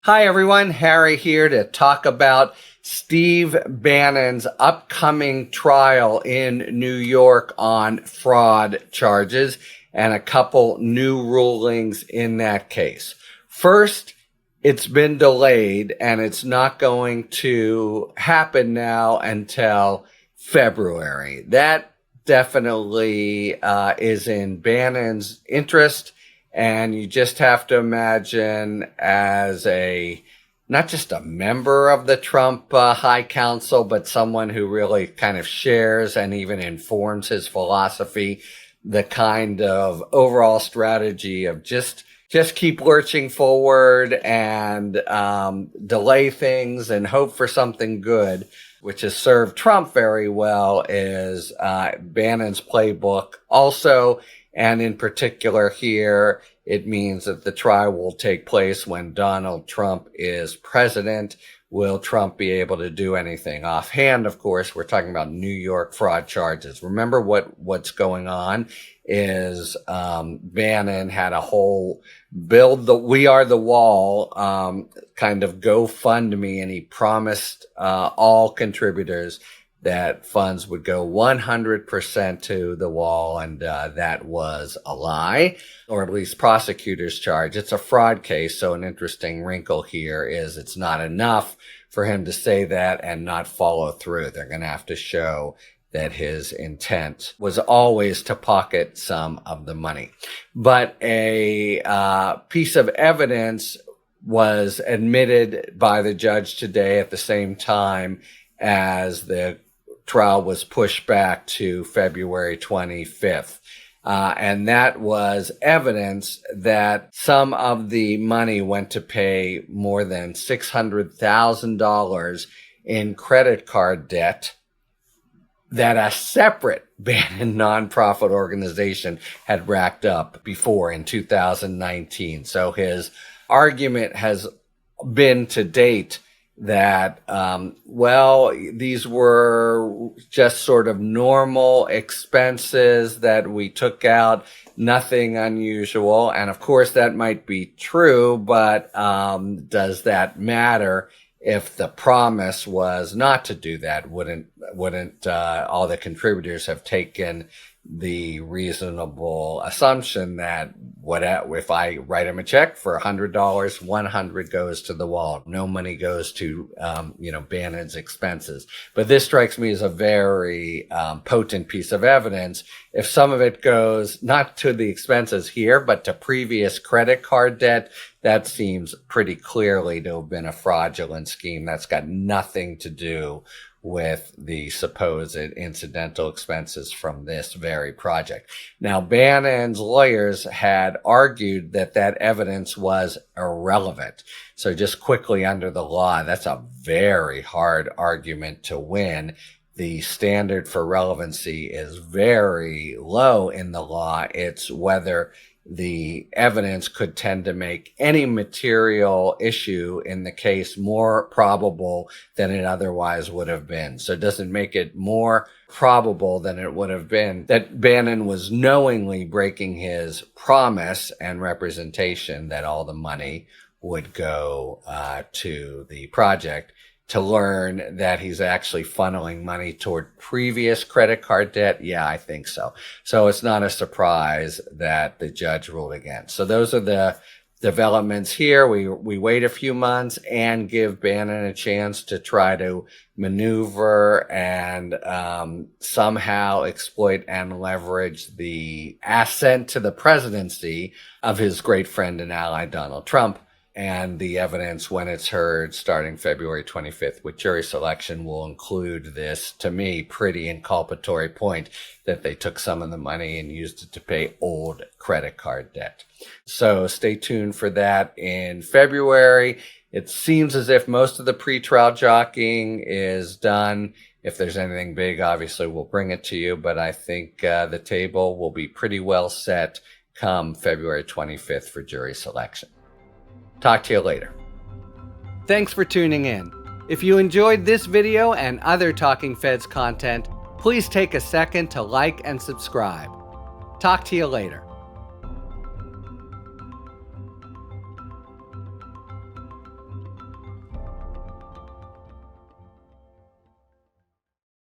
Hi everyone, Harry here to talk about Steve Bannon's upcoming trial in New York on fraud charges and a couple new rulings in that case. First, it's been delayed and it's not going to happen now until February. That definitely is in Bannon's interest. And you just have to imagine as not just a member of the Trump High Council, but someone who really kind of shares and even informs his philosophy, the kind of overall strategy of just keep lurching forward and delay things and hope for something good, which has served Trump very well, is Bannon's playbook. Also, and in particular here, it means that the trial will take place when Donald Trump is president. Will Trump be able to do anything? Offhand, of course, we're talking about New York fraud charges. Remember what's going on is Bannon had a whole We Are the Wall kind of GoFundMe, and he promised all contributors that funds would go 100% to the wall, and that was a lie, or at least prosecutors charge. It's a fraud case, so an interesting wrinkle here is it's not enough for him to say that and not follow through. They're going to have to show that his intent was always to pocket some of the money. But a piece of evidence was admitted by the judge today at the same time as the trial was pushed back to February 25th. And that was evidence that some of the money went to pay more than $600,000 in credit card debt that a separate Bannon nonprofit organization had racked up before in 2019. So his argument has been to date that, these were just sort of normal expenses that we took out, nothing unusual. And of course that might be true, but does that matter if the promise was not to do that? Wouldn't all the contributors have taken the reasonable assumption that if I write him a check for $100, $100 goes to the wall. No money goes to, Bannon's expenses. But this strikes me as a very potent piece of evidence. If some of it goes not to the expenses here, but to previous credit card debt, that seems pretty clearly to have been a fraudulent scheme. That's got nothing to do with the supposed incidental expenses from this very project. Now, Bannon's lawyers had argued that evidence was irrelevant. So just quickly, under the law, that's a very hard argument to win. The standard for relevancy is very low in the law. It's whether the evidence could tend to make any material issue in the case more probable than it otherwise would have been. So does it make it more probable than it would have been that Bannon was knowingly breaking his promise and representation that all the money would go to the project, to learn that he's actually funneling money toward previous credit card debt? Yeah, I think so. So it's not a surprise that the judge ruled against. So those are the developments here. We wait a few months and give Bannon a chance to try to maneuver and somehow exploit and leverage the ascent to the presidency of his great friend and ally, Donald Trump. And the evidence, when it's heard starting February 25th with jury selection, will include this, to me, pretty inculpatory point that they took some of the money and used it to pay old credit card debt. So stay tuned for that in February. It seems as if most of the pretrial jockeying is done. If there's anything big, obviously we'll bring it to you, but I think the table will be pretty well set come February 25th for jury selection. Talk to you later. Thanks for tuning in. If you enjoyed this video and other Talking Feds content, please take a second to like and subscribe. Talk to you later.